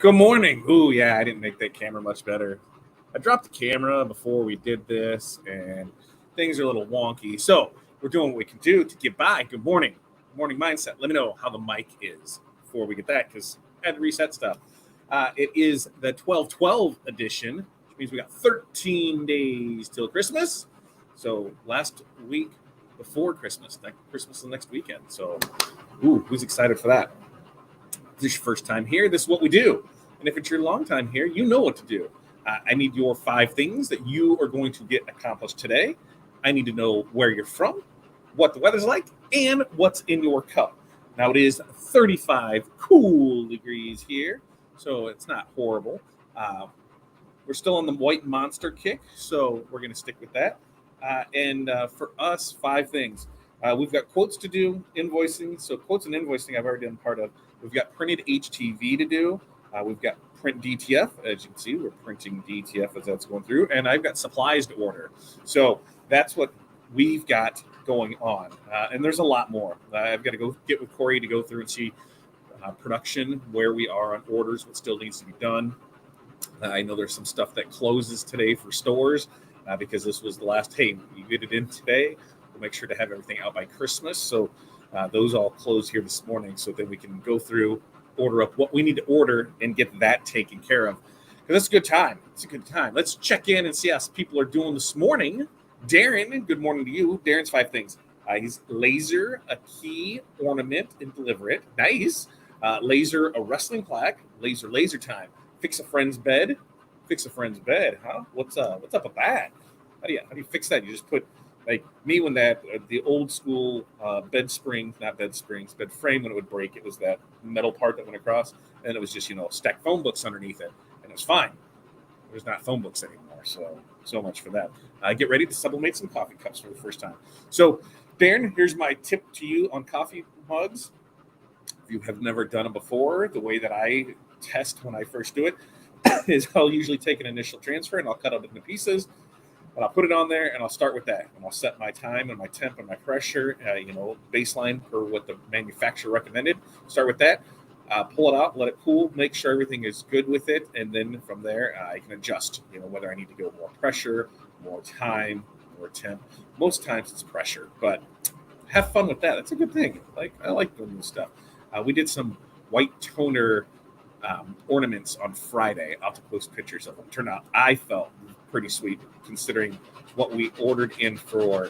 Good morning. Ooh, yeah, I didn't make that camera much better. I dropped the camera before we did this, and things are a little wonky. So we're doing what we can do to get by. Good morning. Good morning mindset. Let me know how the mic is before we get that, because I had to reset stuff. It is the 12/12 edition, which means we got 13 days till Christmas. So last week before Christmas, Christmas is the next weekend. So, who's excited for that? If this is your first time here, this is what we do. And if it's your long time here, you know what to do. I need your 5 things that you are going to get accomplished today. I need to know where you're from, what the weather's like, and what's in your cup. Now it is 35 cool degrees here, so it's not horrible. We're still on the white monster kick, so we're going to stick with that. And for us, 5 things. We've got quotes to do, invoicing. So quotes and invoicing I've already done part of. We've got printed HTV to do. We've got print DTF. As you can see, we're printing DTF as that's going through. And I've got supplies to order. So that's what we've got going on. And there's a lot more. I've got to go get with Corey to go through and see production, where we are on orders, what still needs to be done. I know there's some stuff that closes today for stores because this was the last, hey, you get it in today. We'll make sure to have everything out by Christmas. So those all close here this morning, so then we can go through, order up what we need to order and get that taken care of. Because that's a good time. It's a good time. Let's check in and see how people are doing this morning. Darren, good morning to you. Darren's 5 things. He's laser a key ornament and deliver it. Nice. Laser a wrestling plaque. Laser time. Fix a friend's bed. Fix a friend's bed, huh? What's up with that? How do you fix that? You just put, like me, when that the old school bed frame when it would break, it was that metal part that went across, and it was just stack phone books underneath it, and it was fine. There's not phone books anymore, so much for that. Get ready to sublimate some coffee cups for the first time. So, Darren, here's my tip to you on coffee mugs. If you have never done it before, the way that I test when I first do it is I'll usually take an initial transfer and I'll cut it into pieces. And I'll put it on there, and I'll start with that. And I'll set my time and my temp and my pressure, baseline for what the manufacturer recommended. Start with that. Pull it out, let it cool, make sure everything is good with it. And then from there, I can adjust, whether I need to go more pressure, more time, more temp. Most times it's pressure, but have fun with that. That's a good thing. I like doing this stuff. We did some white toner ornaments on Friday. I'll have to post pictures of them. Turned out, I felt pretty sweet, considering what we ordered in for,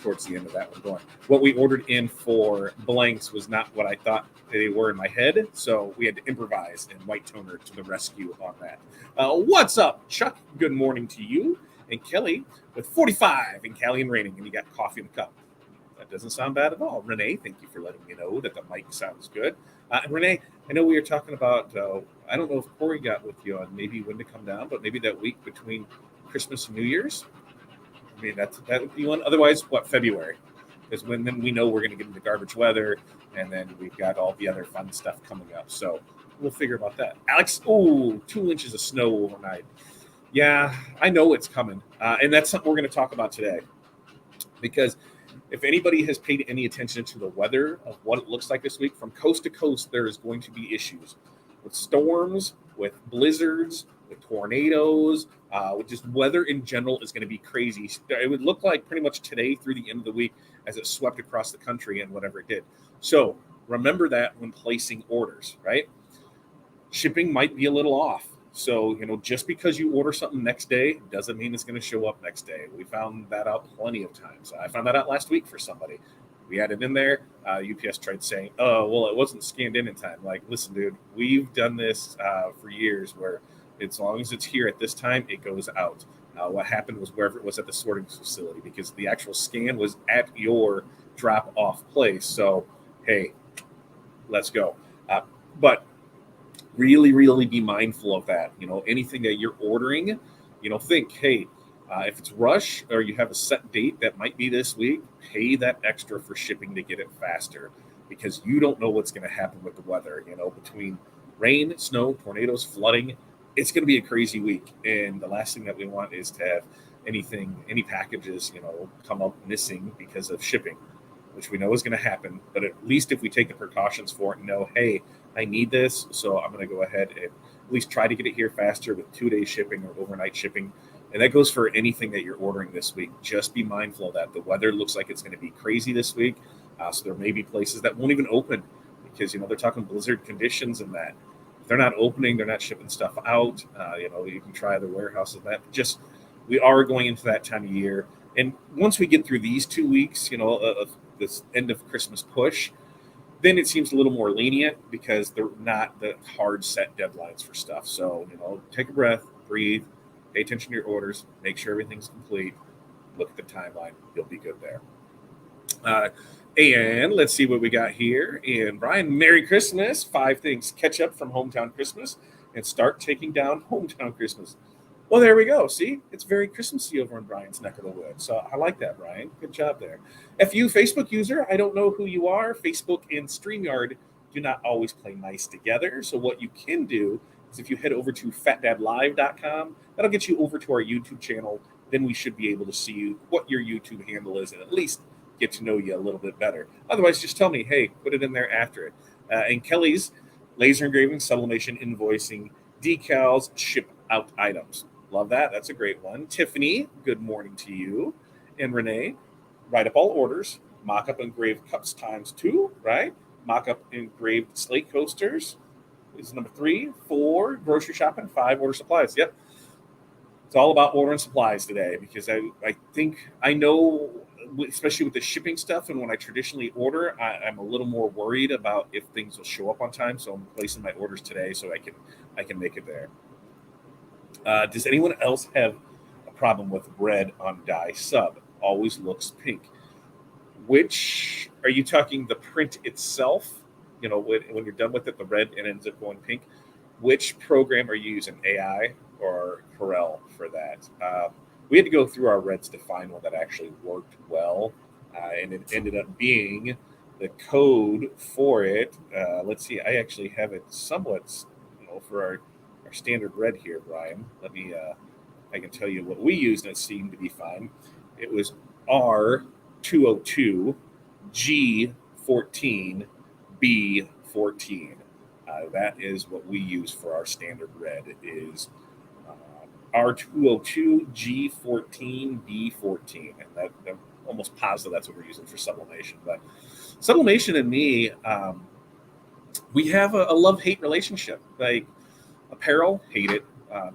towards the end of that one going, what we ordered in for blanks was not what I thought they were in my head, so we had to improvise, and white toner to the rescue on that. What's up, Chuck? Good morning to you. And Kelly with 45, and Callie and raining, and you got coffee in the cup. That doesn't sound bad at all. Renee, thank you for letting me know that the mic sounds good. Renee, I know we were talking about, I don't know if Corey got with you on maybe when to come down, but maybe that week between Christmas and New Year's. I mean, that would be one. Otherwise, February? Because then we know we're going to get into garbage weather, and then we've got all the other fun stuff coming up. So we'll figure about that. Alex, 2 inches of snow overnight. Yeah, I know it's coming. And that's something we're going to talk about today. Because if anybody has paid any attention to the weather of what it looks like this week, from coast to coast, there is going to be issues with storms, with blizzards, with tornadoes, with just weather in general is going to be crazy. It would look like pretty much today through the end of the week as it swept across the country and whatever it did. So remember that when placing orders, right? Shipping might be a little off. So, just because you order something next day doesn't mean it's going to show up next day. We found that out plenty of times. I found that out last week for somebody. We had it in there. UPS tried saying, oh, well, it wasn't scanned in time. Like, listen, dude, we've done this for years where as long as it's here at this time, it goes out. What happened was wherever it was at the sorting facility, because the actual scan was at your drop-off place. So, hey, let's go. But really, really be mindful of that. Anything that you're ordering, think, hey, if it's rush or you have a set date that might be this week, pay that extra for shipping to get it faster, because you don't know what's going to happen with the weather. Between rain, snow, tornadoes, flooding, it's going to be a crazy week. And the last thing that we want is to have any packages, come up missing because of shipping. which we know is going to happen. But at least if we take the precautions for it and know, hey, I need this, so I'm going to go ahead and at least try to get it here faster with 2-day shipping or overnight shipping. And that goes for anything that you're ordering this week. Just be mindful of that. The weather looks like it's going to be crazy this week. So there may be places that won't even open because, they're talking blizzard conditions and that. If they're not opening, they're not shipping stuff out. You can try other warehouses. We are going into that time of year. And once we get through these 2 weeks, this end of Christmas push, then it seems a little more lenient because they're not the hard set deadlines for stuff. So, take a breath, breathe, pay attention to your orders, make sure everything's complete, look at the timeline, you'll be good there. And let's see what we got here. And Brian, Merry Christmas. 5 things. Catch up from Hometown Christmas and start taking down Hometown Christmas. Well, there we go. See, it's very Christmassy over in Brian's neck of the woods. So I like that, Brian. Good job there. FU Facebook user, I don't know who you are. Facebook and StreamYard do not always play nice together. So what you can do is if you head over to fatdadlive.com, that'll get you over to our YouTube channel. Then we should be able to see what your YouTube handle is and at least get to know you a little bit better. Otherwise, just tell me, hey, put it in there after it. And Kelly's laser engraving, sublimation, invoicing, decals, ship out items. Love that. That's a great one. Tiffany, good morning to you. And Renee, write up all orders, mock up engraved cups ×2, right? Mock up engraved slate coasters is number 3. 4, grocery shopping. 5, order supplies. Yep. It's all about ordering supplies today because I think I know, especially with the shipping stuff, and when I traditionally order, I'm a little more worried about if things will show up on time. So I'm placing my orders today so I can make it there. Does anyone else have a problem with red on die sub? Always looks pink. Which are you talking the print itself? When you're done with it, the red and ends up going pink. Which program are you using, AI or Corel for that? We had to go through our reds to find one that actually worked well, and it ended up being the code for it. Let's see, I actually have it somewhat, for our standard red here, Brian. Let me, I can tell you what we used and it seemed to be fine. It was R202 G14 B14. That is what we use for our standard red. It is R202 G14 B14, and that I'm almost positive that's what we're using for sublimation. But sublimation and me, we have a love-hate relationship. Like apparel, hate it.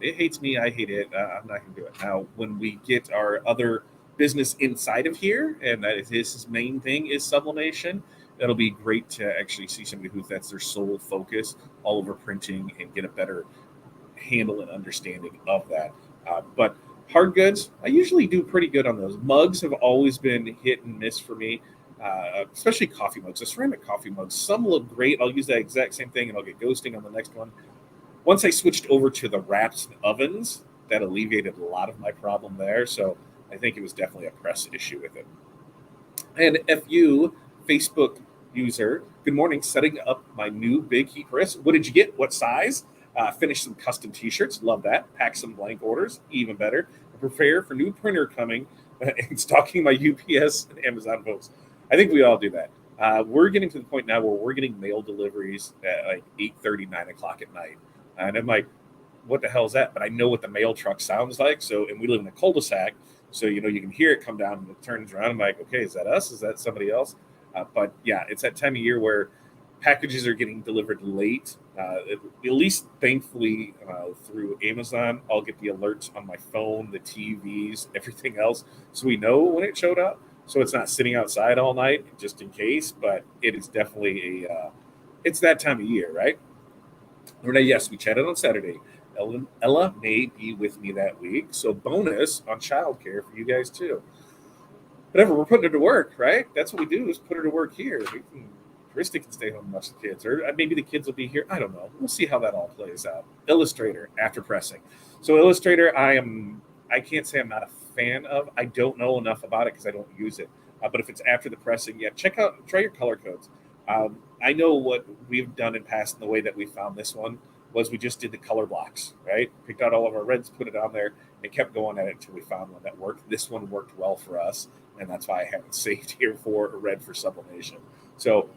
It hates me. I hate it. I'm not going to do it. Now, when we get our other business inside of here, and that is his main thing is sublimation, that'll be great to actually see somebody that's their sole focus all over printing and get a better handle and understanding of that. But hard goods, I usually do pretty good on those. Mugs have always been hit and miss for me, especially coffee mugs. The ceramic coffee mugs, some look great. I'll use that exact same thing and I'll get ghosting on the next one. Once I switched over to the wraps and ovens, that alleviated a lot of my problem there. So I think it was definitely a press issue with it. And FU Facebook user, good morning, setting up my new big heat press. What did you get? What size? Finish some custom t-shirts. Love that. Pack some blank orders. Even better. Prepare for new printer coming and stocking my UPS and Amazon folks. I think we all do that. We're getting to the point now where we're getting mail deliveries at like 8:30, 9 o'clock at night. And I'm like, what the hell is that? But I know what the mail truck sounds like. So, and we live in a cul-de-sac. So, you can hear it come down and it turns around. I'm like, okay, is that us? Is that somebody else? But yeah, it's that time of year where packages are getting delivered late. At least, thankfully, through Amazon, I'll get the alerts on my phone, the TVs, everything else. So we know when it showed up. So it's not sitting outside all night just in case. But it is definitely it's that time of year, right? Renee, yes, we chatted on Saturday. Ella may be with me that week. So bonus on childcare for you guys too. Whatever, we're putting her to work, right? That's what we do is put her to work here. Krista can stay home and watch the kids, or maybe the kids will be here. I don't know. We'll see how that all plays out. Illustrator after pressing. So Illustrator, I can't say I'm not a fan of. I don't know enough about it because I don't use it. But if it's after the pressing, yeah, try your color codes. I know what we've done in past, and the way that we found this one was we just did the color blocks, right? Picked out all of our reds, put it on there, and kept going at it until we found one that worked. This one worked well for us. and that's why I have it saved here for red for sublimation. So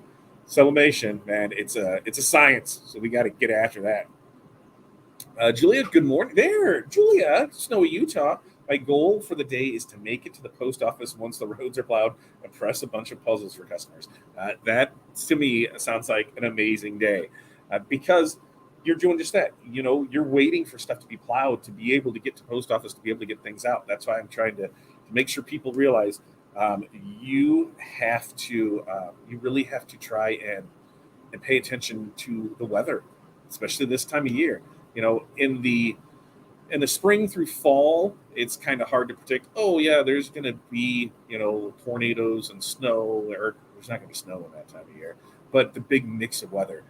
sublimation, man, it's a science. So we got to get after that. Julia, good morning. There, Julia, Snowy, Utah. My goal for the day is to make it to the post office once the roads are plowed and press a bunch of puzzles for customers. That, to me, sounds like an amazing day because you're doing just that. You're waiting for stuff to be plowed to be able to get to post office, to be able to get things out. That's why I'm trying to make sure people realize you have to, you really have to try and pay attention to the weather, especially this time of year. In the spring through fall, it's kind of hard to predict. Oh yeah, there's going to be tornadoes and snow, or there's not going to be snow in that time of year. But the big mix of weather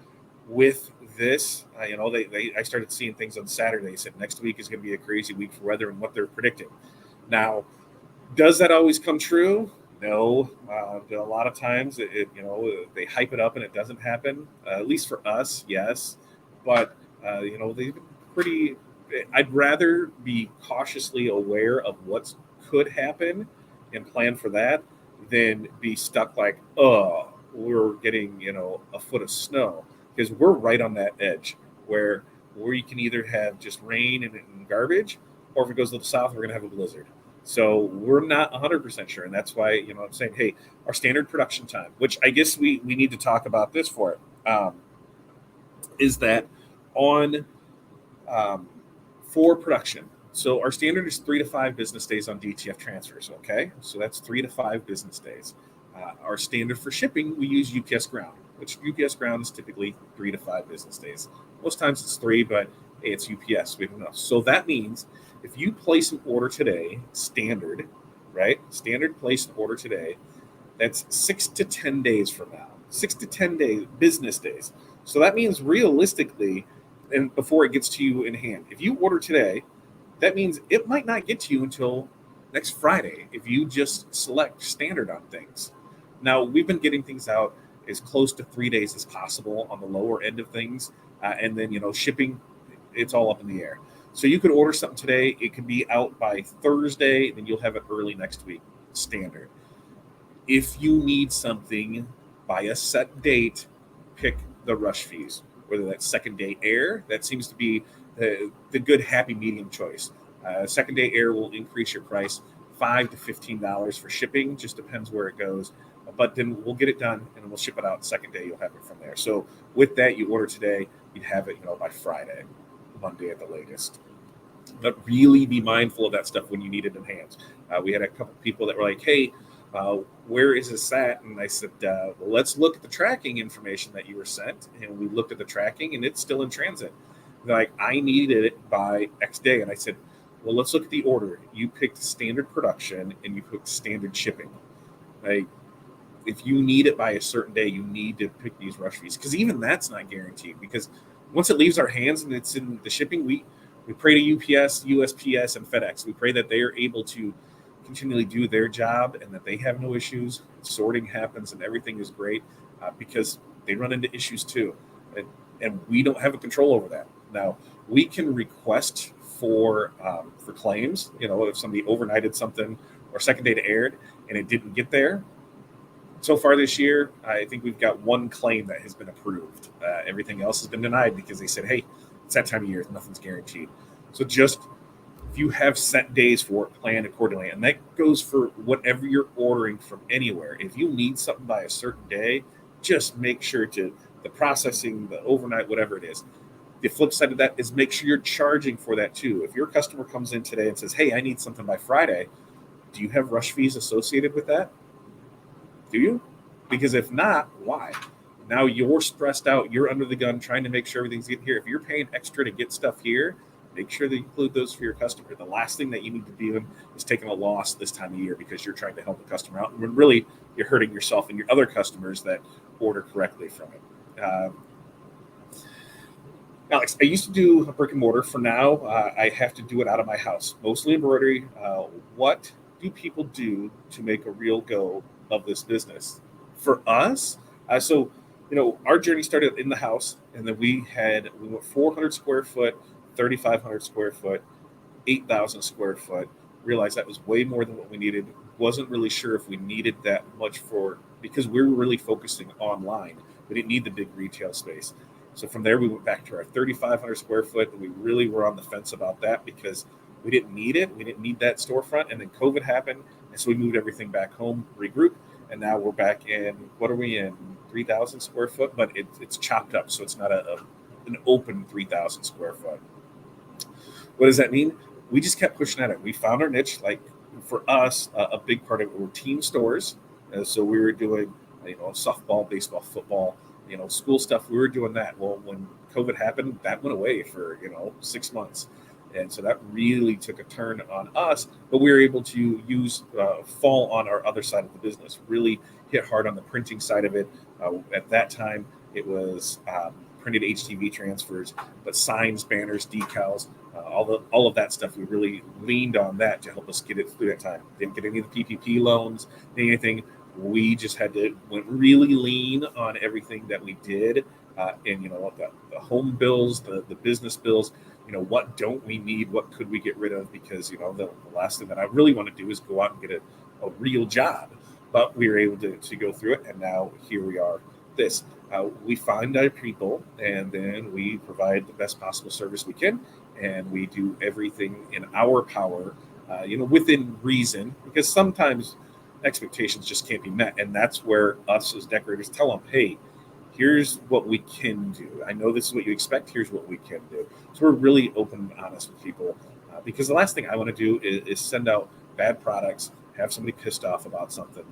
with this, I started seeing things on Saturday. They said next week is going to be a crazy week for weather and what they're predicting. Now, does that always come true? No. A lot of times, they hype it up and it doesn't happen. At least for us, yes. But they've been pretty. I'd rather be cautiously aware of what could happen and plan for that than be stuck like, oh, we're getting a foot of snow, because we're right on that edge where you can either have just rain and garbage, or if it goes to the south, we're going to have a blizzard. So we're not 100% sure, and that's why I'm saying, hey, our standard production time, which I guess we need to talk about this for it, is that on for production. So our standard is 3 to 5 business days on DTF transfers. Okay, so that's 3 to 5 business days. Our standard for shipping, we use UPS Ground, which UPS Ground is typically 3 to 5 business days. Most times it's 3, but hey, it's UPS. We don't know. So that means if you place an order today, standard, right? Standard place an order today, that's 6 to 10 days from now. 6 to 10 days, business days. So that means realistically, and before it gets to you in hand, if you order today, that means it might not get to you until next Friday if you just select standard on things. Now, we've been getting things out as close to 3 days as possible on the lower end of things. And then, shipping, it's all up in the air. So you could order something today. It could be out by Thursday, then you'll have it early next week, standard. If you need something by a set date, pick the rush fees, whether that's second day air. That seems to be the good happy medium choice. Second day air will increase your price $5 to $15 for shipping, just depends where it goes. But then we'll get it done and we'll ship it out. Second day, you'll have it from there. So with that, you order today, you'd have it by Friday, Monday at the latest. But really be mindful of that stuff when you need it in hand. We had a couple people that were like, hey, where is this at? And I said, well, let's look at the tracking information that you were sent. And we looked at the tracking and it's still in transit. They're like, I needed it by X day. And I said, well, let's look at the order. You picked standard production and you picked standard shipping. Like, if you need it by a certain day, you need to pick these rush fees, because even that's not guaranteed, because once it leaves our hands and it's in the shipping, we pray to UPS, USPS, and FedEx. We pray that they are able to continually do their job and that they have no issues. Sorting happens and everything is great, because they run into issues too. And we don't have a control over that. Now, we can request for claims, if somebody overnighted something or second day to aired and it didn't get there. So far this year, I think we've got one claim that has been approved. Everything else has been denied because they said, hey, it's that time of year, nothing's guaranteed. So just, if you have set days for it, plan accordingly. And that goes for whatever you're ordering from anywhere. If you need something by a certain day, just make sure to the processing, the overnight, whatever it is. The flip side of that is make sure you're charging for that too. If your customer comes in today and says, hey, I need something by Friday, do you have rush fees associated with that? Do you? Because if not, why? Now you're stressed out. You're under the gun trying to make sure everything's getting here. If you're paying extra to get stuff here, make sure that you include those for your customer. The last thing that you need to do is taking a loss this time of year because you're trying to help the customer out. And when really you're hurting yourself and your other customers that order correctly from it. Alex, I used to do a brick and mortar. For now, I have to do it out of my house, mostly embroidery. What do people do to make a real go of this business? For us, our journey started in the house, and then we went 400 square foot, 3,500 square foot, 8,000 square foot. Realized that was way more than what we needed. wasn't really sure if we needed that much because we were really focusing online. We didn't need the big retail space. So from there, we went back to our 3,500 square foot, and we really were on the fence about that because we didn't need it. We didn't need that storefront. And then COVID happened. And so we moved everything back home, regrouped. And now we're back in, what are we in? 3,000 square foot, but it's chopped up. So it's not an open 3,000 square foot. What does that mean? We just kept pushing at it. We found our niche. Like for us, a big part of it were team stores. So we were doing, softball, baseball, football, school stuff. We were doing that. Well, when COVID happened, that went away for, 6 months. And so that really took a turn on us, but we were able to fall on our other side of the business, really hit hard on the printing side of it. At that time, it was printed HTV transfers, but signs, banners, decals, all of that stuff. We really leaned on that to help us get it through that time. Didn't get any of the PPP loans, anything. We just went really lean on everything that we did. And the home bills, the business bills, what don't we need? What could we get rid of? Because, the last thing that I really want to do is go out and get a real job. But we were able to go through it. And now here we are. We find our people, and then we provide the best possible service we can. And we do everything in our power, within reason, because sometimes expectations just can't be met. And that's where us as decorators tell them, hey, here's what we can do. I know this is what you expect. Here's what we can do. So we're really open and honest with people because the last thing I want to do is send out bad products, have somebody pissed off about something.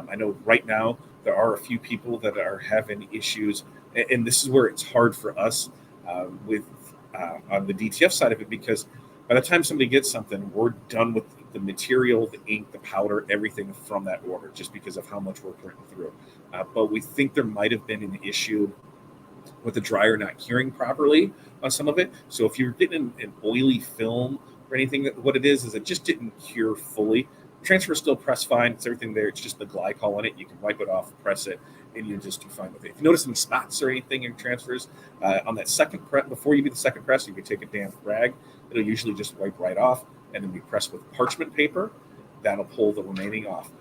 I know right now there are a few people that are having issues, and this is where it's hard for us on the DTF side of it, because by the time somebody gets something, we're done with the material, the ink, the powder, everything from that order, just because of how much we're printing through. But we think there might have been an issue with the dryer not curing properly on some of it. So if you're getting an oily film or anything, what it is it just didn't cure fully. Transfer is still pressed fine. It's everything there. It's just the glycol in it. You can wipe it off, press it, and you just do fine with it. If you notice any spots or anything in transfers, on that second press, before you do the second press, you can take a damp rag. It'll usually just wipe right off, and then we press with parchment paper. That'll pull the remaining off.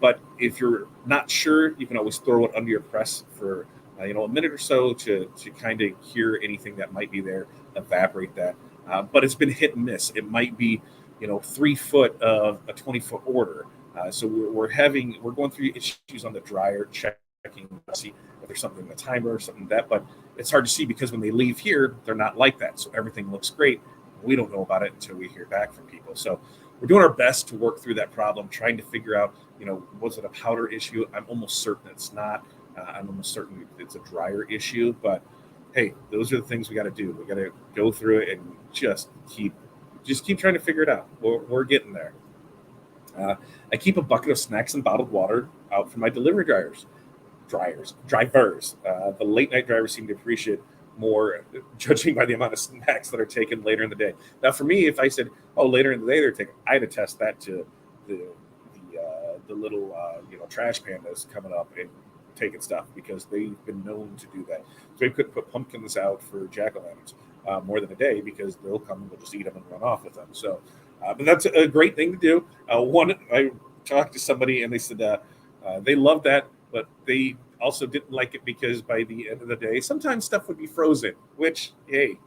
But if you're not sure, you can always throw it under your press for a minute or so to kind of cure anything that might be there, evaporate that. But it's been hit and miss. It might be 3 foot of a 20-foot order. So we're going through issues on the dryer, checking to see if there's something in the timer or something like that. But it's hard to see because when they leave here, they're not like that. So everything looks great. We don't know about it until we hear back from people. So we're doing our best to work through that problem, trying to figure out, was it a powder issue? I'm almost certain it's not. I'm almost certain it's a dryer issue. But hey, those are the things we got to do. We got to go through it and just keep trying to figure it out. We're getting there. I keep a bucket of snacks and bottled water out for my delivery drivers. The late night drivers seem to appreciate more, judging by the amount of snacks that are taken later in the day. Now, for me, if I said, later in the day they're taking, I had to test that to the little trash pandas coming up and taking stuff, because they've been known to do that. So they couldn't put pumpkins out for jack-o'-lanterns more than a day, because they'll come and they'll just eat them and run off with them. So, but that's a great thing to do. I talked to somebody and they said they loved that, but they also didn't like it because by the end of the day, sometimes stuff would be frozen, which, hey,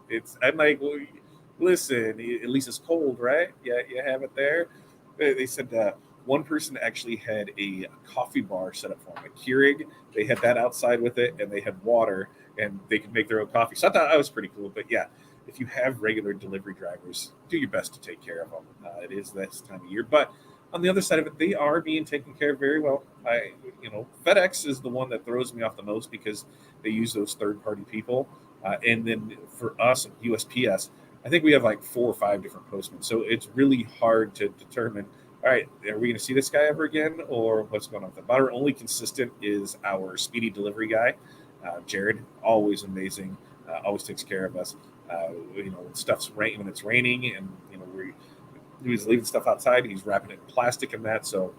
I'm like, well, listen, at least it's cold, right? Yeah, you have it there. They said one person actually had a coffee bar set up for them, a Keurig. They had that outside with it, and they had water, and they could make their own coffee. So I thought that was pretty cool. But yeah, if you have regular delivery drivers, do your best to take care of them. It is this time of year. But on the other side of it, they are being taken care of very well. FedEx is the one that throws me off the most, because they use those third-party people. And then for us, USPS, I think we have like 4 or 5 different postmen. So it's really hard to determine, all right, are we going to see this guy ever again, or what's going on with him? About our only consistent is our speedy delivery guy, Jared. Always amazing. Always takes care of us. When when it's raining, and he's leaving stuff outside, he's wrapping it in plastic and that. So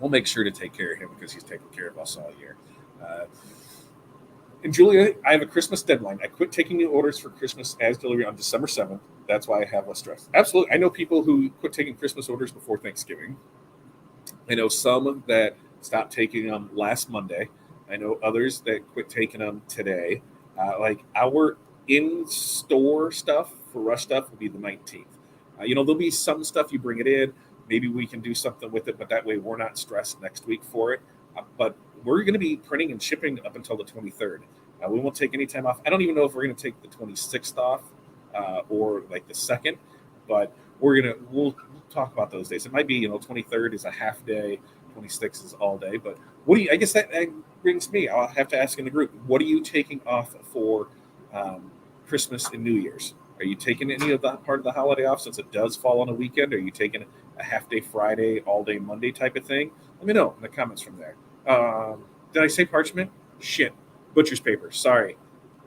we'll make sure to take care of him, because he's taking care of us all year. And Julia, I have a Christmas deadline. I quit taking new orders for Christmas as delivery on December 7th. That's why I have less stress. Absolutely. I know people who quit taking Christmas orders before Thanksgiving. I know some that stopped taking them last Monday. I know others that quit taking them today. Like our in-store stuff for Rush stuff will be the 19th. There'll be some stuff you bring it in. Maybe we can do something with it, but that way we're not stressed next week for it. But we're going to be printing and shipping up until the 23rd. We won't take any time off. I don't even know if we're going to take the 26th off or like the 2nd, but we'll talk about those days. It might be 23rd is a half day, 26th is all day. But I guess that brings me. I'll have to ask in the group. What are you taking off for Christmas and New Year's? Are you taking any of that part of the holiday off since it does fall on a weekend? Are you taking a half day Friday, all day Monday type of thing? Let me know in the comments from there. Did I say parchment? Shit. Butcher's paper. Sorry.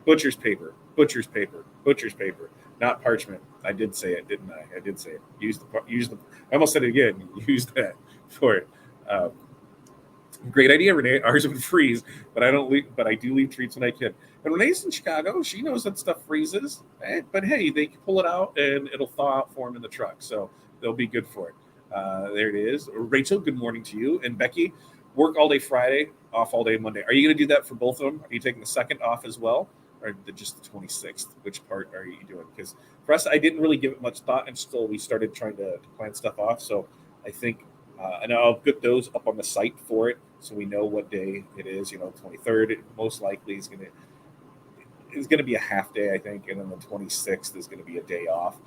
Butcher's paper. Butcher's paper. Butcher's paper. Not parchment. I did say it, didn't I? I did say it. Use the. I almost said it again. Use that for it. Great idea, Renee. Ours would freeze, but I don't leave. But I do leave treats when I can. And Renee's in Chicago. She knows that stuff freezes. But hey, they can pull it out and it'll thaw out for them in the truck, so they'll be good for it. There it is. Rachel, good morning to you. And Becky, work all day Friday, off all day Monday. Are you going to do that for both of them? Are you taking the 2nd off as well, or just the 26th? Which part are you doing? Because for us, I didn't really give it much thought until we started trying to plan stuff off. So I think. And I'll put those up on the site for it, so we know what day it is. 23rd most likely is going to be a half day, I think, and then the 26th is going to be a day off.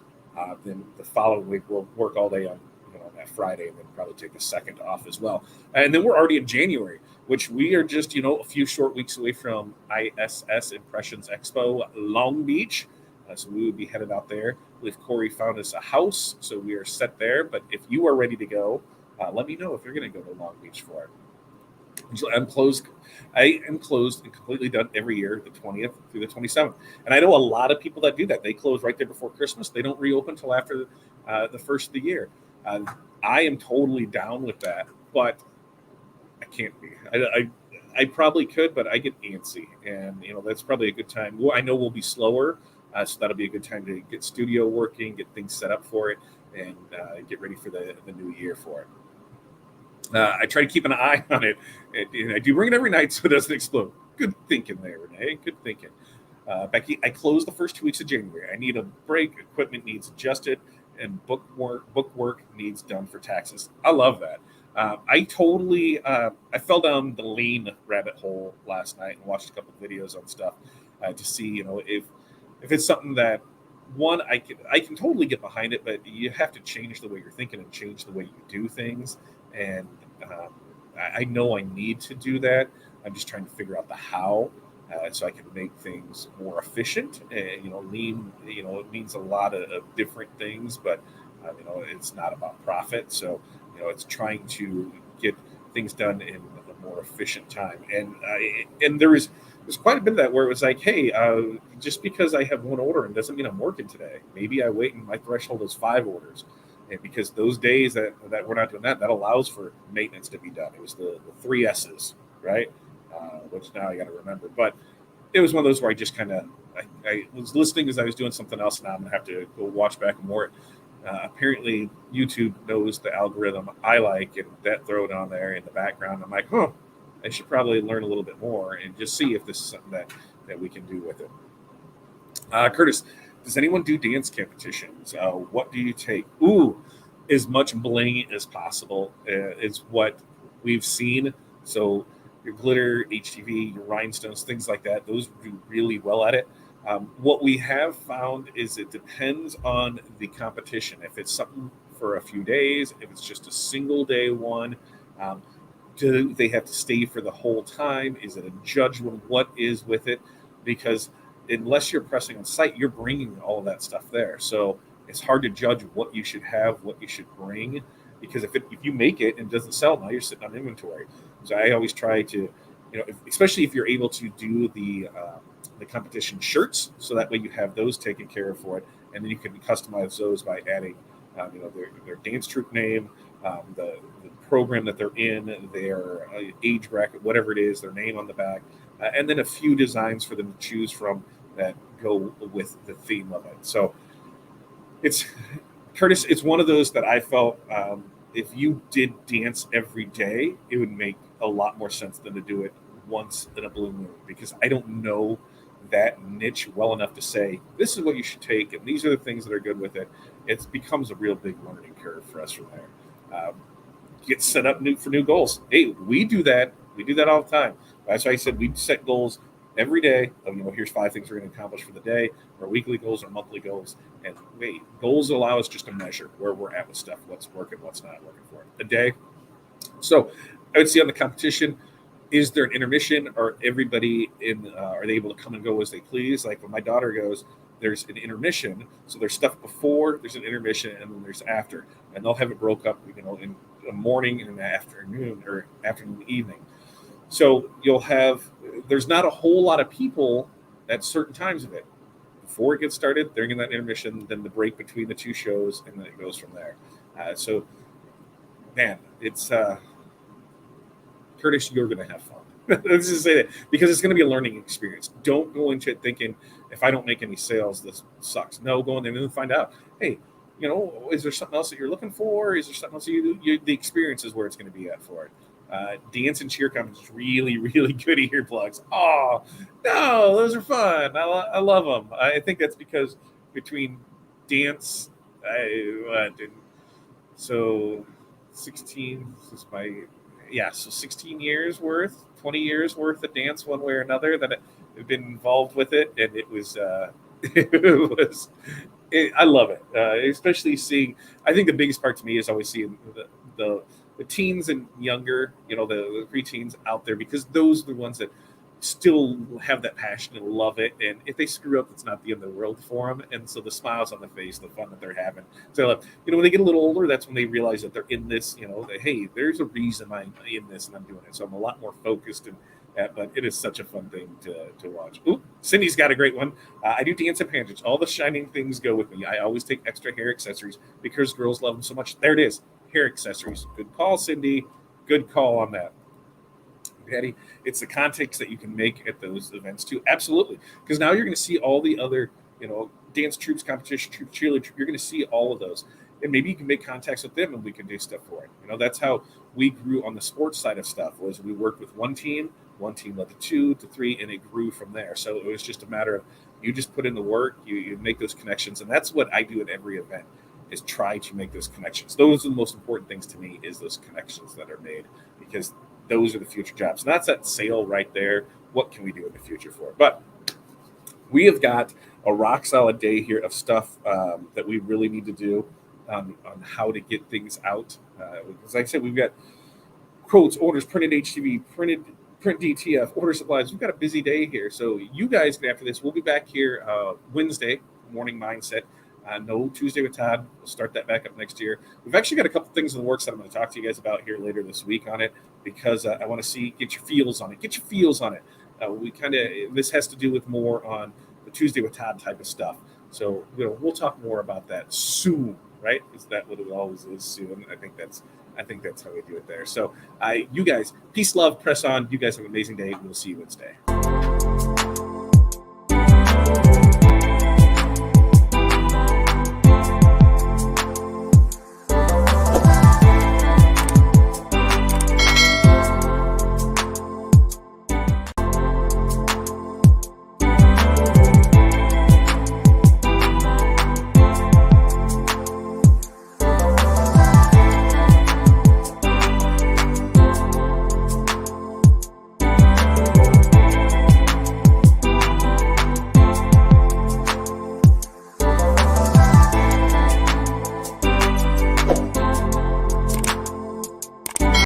Then the following week we'll work all day on that Friday, and then probably take the 2nd off as well. And then we're already in January, which we are just a few short weeks away from ISS Impressions Expo Long Beach. So we would be headed out there. I believe Corey found us a house, so we are set there. But if you are ready to go, let me know if you're going to go to Long Beach for it. I'm closed. I am closed and completely done every year, the 20th through the 27th. And I know a lot of people that do that. They close right there before Christmas. They don't reopen until after the first of the year. I am totally down with that, but I can't be. I probably could, but I get antsy, and that's probably a good time. Well, I know we'll be slower, so that'll be a good time to get studio working, get things set up for it, and get ready for the new year for it. I try to keep an eye on it, and I do bring it every night so it doesn't explode. Good thinking there, Renee. Good thinking. Becky, I closed the first 2 weeks of January. I need a break. Equipment needs adjusted, and book work needs done for taxes. I love that. I fell down the lean rabbit hole last night and watched a couple of videos on stuff to see, if it's something that I can totally get behind it, but you have to change the way you're thinking and change the way you do things. And I know I need to do that. I'm just trying to figure out the how, so I can make things more efficient. Lean, it means a lot of different things, but it's not about profit. So, it's trying to get things done in a more efficient time. And there's quite a bit of that where it was like, hey, just because I have one order, it doesn't mean I'm working today. Maybe I wait and my threshold is 5 orders. And because those days that we're not doing that allows for maintenance to be done. It was the 3 S's, right? Which now I got to remember. But it was one of those where I just kind of, I was listening as I was doing something else. Now I'm going to have to go watch back more. Apparently, YouTube knows the algorithm I like, and that throw it on there in the background. I'm like, I should probably learn a little bit more and just see if this is something that we can do with it. Curtis, does anyone do dance competitions? What do you take? As much bling as possible is what we've seen. So your glitter, HTV, your rhinestones, things like that, those do really well at it. What we have found is it depends on the competition. If it's something for a few days, if it's just a single day one, do they have to stay for the whole time? Is it a judgment? What is with it? Because unless you're pressing on site, you're bringing all of that stuff there. So it's hard to judge what you should have, what you should bring, because if you make it and it doesn't sell, now you're sitting on inventory. So I always try to, especially if you're able to do the competition shirts, so that way you have those taken care of for it, and then you can customize those by adding, their dance troupe name, the program that they're in, their age bracket, whatever it is, their name on the back, and then a few designs for them to choose from that go with the theme of it. So it's Curtis. It's one of those that I felt if you did dance every day, it would make a lot more sense than to do it once in a blue moon, because I don't know that niche well enough to say this is what you should take and these are the things that are good with it. It becomes a real big learning curve for us from there. Get set up for new goals. Hey, we do that. We do that all the time. That's why I said we set goals every day of, here's 5 things we're going to accomplish for the day, or weekly goals or monthly goals. And goals allow us just to measure where we're at with stuff, what's working, what's not working for it a day. So I would see on the competition, is there an intermission, or everybody are they able to come and go as they please? Like when my daughter goes, there's an intermission. So there's stuff before, there's an intermission, and then there's after. And they'll have it broke up, in the morning and an afternoon, or afternoon, evening. So there's not a whole lot of people at certain times of it. Before it gets started, during that intermission, then the break between the 2 shows, and then it goes from there. So, man, it's Curtis, you're going to have fun. Let's just say that, because it's going to be a learning experience. Don't go into it thinking, if I don't make any sales, this sucks. No, go in there and find out. Hey, is there something else that you're looking for? Is there something else the experience is where it's going to be at for it. Dance and cheer competition is really, really good earplugs. Oh, no, those are fun. I love them. I think that's because between dance, so 16 is so 16 years worth, 20 years worth of dance one way or another that I've been involved with it. And it was, I love it, especially seeing. I think the biggest part to me is always seeing the teens and younger, the preteens out there, because those are the ones that still have that passion and love it. And if they screw up, it's not the end of the world for them. And so the smiles on the face, the fun that they're having. So, when they get a little older, that's when they realize that they're in this, that, hey, there's a reason I'm in this and I'm doing it. So I'm a lot more focused, but it is such a fun thing to watch. Ooh, Cindy's got a great one. I do dance and pageants. All the shining things go with me. I always take extra hair accessories because girls love them so much. There it is. Hair accessories. Good call, Cindy. Good call on that. Patty, it's the context that you can make at those events too. Absolutely. Because now you're going to see all the other, dance troops, competition troops, cheerleader. You're going to see all of those. And maybe you can make contacts with them and we can do stuff for it. That's how we grew on the sports side of stuff, was we worked with one team led to 2 to 3, and it grew from there. So it was just a matter of you just put in the work, you make those connections. And that's what I do at every event, is try to make those connections. Those are the most important things to me, is those connections that are made, because those are the future jobs. And that's that sale right there. What can we do in the future for it? But we have got a rock solid day here of stuff that we really need to do on how to get things out. As I said, we've got quotes, orders, printed HTV, print DTF, order supplies. We've got a busy day here. So you guys, after this, we'll be back here Wednesday, Morning Mindset. No Tuesday with Todd. We'll start that back up next year. We've actually got a couple things in the works that I'm going to talk to you guys about here later this week on it, because I want to get your feels on it. This has to do with more on the Tuesday with Todd type of stuff. So we'll talk more about that soon, right? Is that what it always is, soon? I think that's how we do it there. So you guys, peace, love, press on. You guys have an amazing day. We'll see you Wednesday.